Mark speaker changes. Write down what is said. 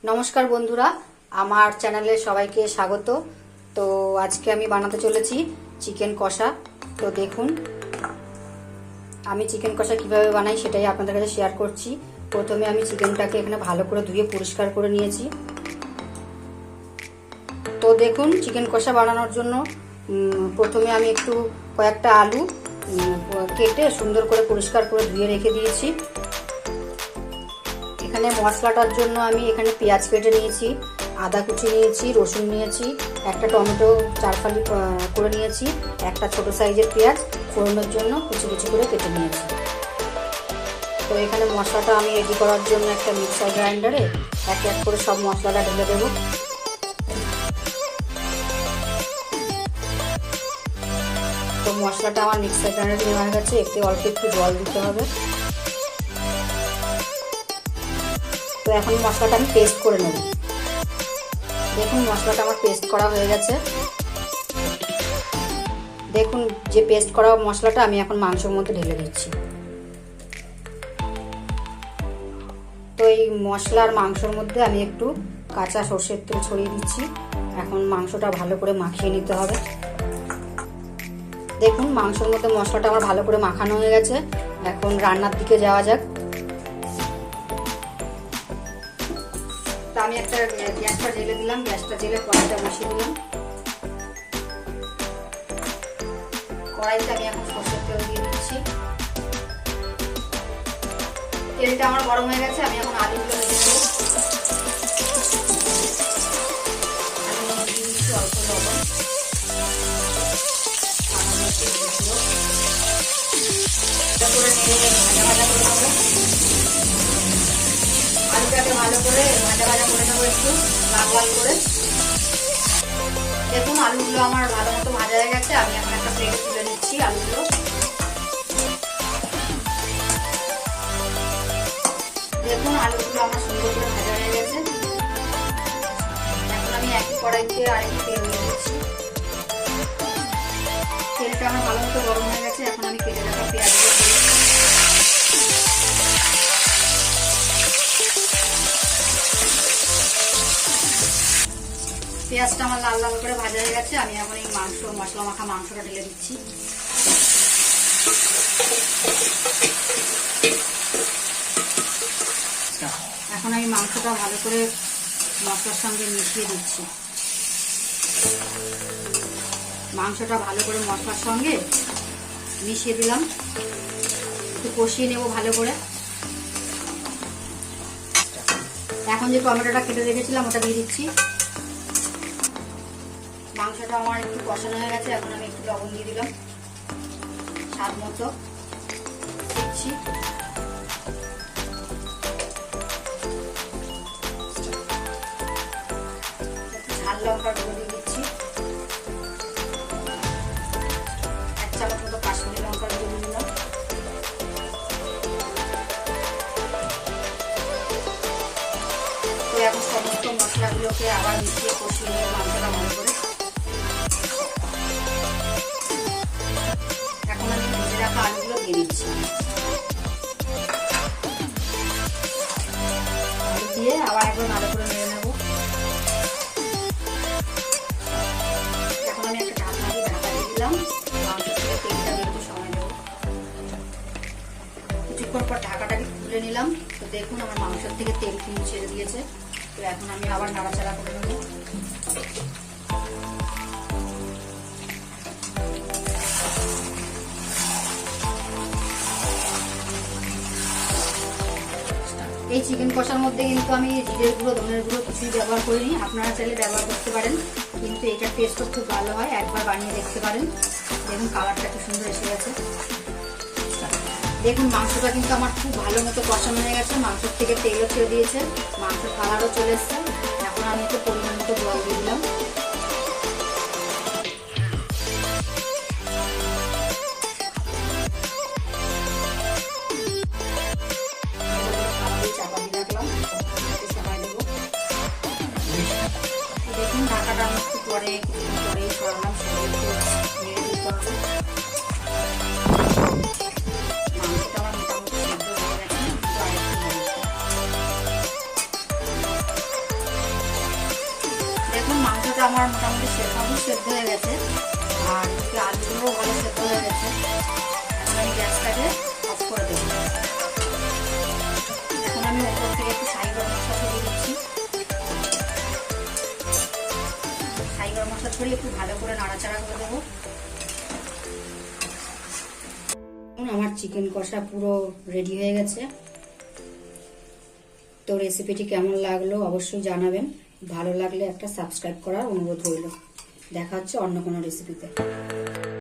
Speaker 1: নমস্কার বন্ধুরা, আমার চ্যানেলে সবাইকে স্বাগত। তো আজকে আমি বানাতে চলেছি চিকেন কষা। তো দেখুন আমি চিকেন কষা কিভাবে বানাই সেটাই আপনাদের কাছে শেয়ার করছি। প্রথমে আমি চিকেনটাকে এখানে ভালো করে ধুয়ে পরিষ্কার করে নিয়েছি। তো দেখুন চিকেন কষা বানানোর জন্য প্রথমে আমি একটু কয়েকটা আলু কেটে সুন্দর করে পরিষ্কার করে ধুয়ে রেখে দিয়েছি। এখানে মশলাটার জন্য আমি এখানে পেঁয়াজ কেটে নিয়েছি, আদা কুচি নিয়েছি, রসুন নিয়েছি, একটা টমেটো 4 ফালি করে নিয়েছি, একটা ছোট সাইজের পেঁয়াজ ফোড়নের জন্য কুচি কুচি করে কেটে নিয়েছি। তো এখানে মশলাটা আমি রেডি করার জন্য একটা মিক্সার গ্রাইন্ডারে এক এক করে সব মশলাটা ঢেলে দেবো। তো মশলাটা আমার মিক্সার গ্রাইন্ডারে নেওয়া হয়ে গেছে, এতে অল্প একটু জল দিতে হবে। তো এখন মশলাটা আমি পেস্ট করে নেব। দেখুন মশলাটা আমার পেস্ট করা হয়ে গেছে। দেখুন যে পেস্ট করা মশলাটা আমি এখন মাংসের মধ্যে ঢেলে দিচ্ছি। তো এই মশলার মাংসের মধ্যে আমি একটু কাঁচা সর্ষের তেল ছড়িয়ে দিচ্ছি। এখন মাংসটা ভালো করে মাখিয়ে নিতে হবে। দেখুন মাংসের মধ্যে মশলাটা আমার ভালো করে মাখানো হয়ে গেছে। এখন রান্নার দিকে যাওয়া যাক। তো আমি একটা গ্যাসটা জেলে দিলাম, গ্যাসটা জেলে কড়াইটা বসিয়ে দিলাম। কড়াইতে আমি এখন সরষের তেল দিয়ে দিচ্ছি। তেলটা আমার গরম হয়ে গেছে, আমি এখন আলুগুলো ভেজে দেবো। আমি দিয়ে দিচ্ছি অল্প লবণ, করে নেড়ে ভাজা ভাজা করে নেবো। আলুটাকে ভালো করে ভাজা ভাজা করে নেবো, একটু লাল লাল করে। দেখুন আলুগুলো আমার ভালো মতো ভাজা হয়ে গেছে, আমি এখন একটা প্লেটে তুলে নিচ্ছি আলুগুলো। দেখুন আলুগুলো আমার সুন্দর করে ভাজা হয়ে গেছে। এখন আমি একই কড়াইতে আরেকটু তেল দিয়ে দিচ্ছি। তেলটা আমার ভালো মতো গরম হয়ে গেছে। এখন আমি কেটে রাখা পেঁয়াজগুলো দিয়ে দিচ্ছি। পেঁয়াজটা আমার লাল লাল করে ভাজা হয়ে গেছে। আমি এখন এই মশলা মাখা মাংসটা ঢেলে দিচ্ছি। এখন আমি মাংসটা ভালো করে মশলার সঙ্গে মিশিয়ে দিচ্ছি। মাংসটা ভালো করে মশলার সঙ্গে মিশিয়ে দিলাম, একটু কষিয়ে নেব ভালো করে। এখন যে টমেটোটা কেটে রেখেছিলাম ওটা দিয়ে দিচ্ছি। মাংসটা আমার একটু কষানো হয়ে গেছে, এখন আমি একটু লবণ দিয়ে দিলাম স্বাদ মতো দিচ্ছি। ঝাল লঙ্কার গুঁড়ো দিয়ে দিচ্ছি, 1 চামচ মতো কাশ্মীরি লঙ্কার গুঁড়ো দিয়ে দিলাম। তো এখন সমস্ত মশলাগুলোকে আবার মিশিয়ে কষিয়ে নিয়ে মাংসটা ভালো করে। এখন আমি ভেজে রাখা আলুগুলো দিয়ে দিচ্ছি। আলু দিয়ে আবার একবার ভালো করে নেড়ে নেব। এখন আমি একটা ঢাকা দিয়ে দিলাম, মাংস থেকে তেলটা বেরোতে সময় দেবো। কিছুক্ষণ পর ঢাকাটাকে খুলে নিলাম। তো দেখুন আমার মাংসের থেকে তেল কিন্তু ছেড়ে দিয়েছে। তো এখন আমি আবার নাড়াচাড়া করে নেব। এই চিকেন কষার মধ্যে কিন্তু আমি জিরের গুঁড়ো ধনের গুঁড়ো কিছুই ব্যবহার করিনি, আপনারা চাইলে ব্যবহার করতে পারেন, কিন্তু এটা টেস্টও খুব ভালো হয়, একবার বানিয়ে দেখতে পারেন। দেখুন কালারটা কি সুন্দর এসে গেছে। দেখুন মাংসটা কিন্তু আমার খুব ভালো মতো কষানো হয়ে গেছে, মাংসের থেকে তেলও ছেড়ে দিয়েছে, মাংসের কালারও চলে এসছে। এখন আমি একটু পরিমাণ মতো জল দিয়ে দিলাম। চাপা দিয়ে রাখলাম, সময় দেবো। দেখুন ঢাকাটা আমি একটু পরে সরালাম, সরে একটু নেড়ে দিতে হবে। মাংসটা আমার মোটামুটি সেদ্ধ হয়ে গেছে, কিন্তু আরেকটু মাছটা আমার মোটামুটি সেদ্ধ হয়ে গেছে, আর আলুগুলোও ভালো সেদ্ধ হয়ে গেছে। এখন আমি গ্যাসটাকে অফ করে দেবো। এখন আমি ওপর থেকে একটু শাহি গরম মশলা ছড়িয়ে দিচ্ছি। শাহি গরম মশলা ছড়িয়ে একটু ভালো করে নাড়াচাড়া করে দেবো। আমার চিকেন কষা পুরো রেডি হয়ে গেছে। তো রেসিপিটি কেমন লাগলো অবশ্যই জানাবেন। ভালো লাগলে একটা সাবস্ক্রাইব করার অনুরোধ রইল। দেখা হচ্ছে অন্য কোনো রেসিপিতে।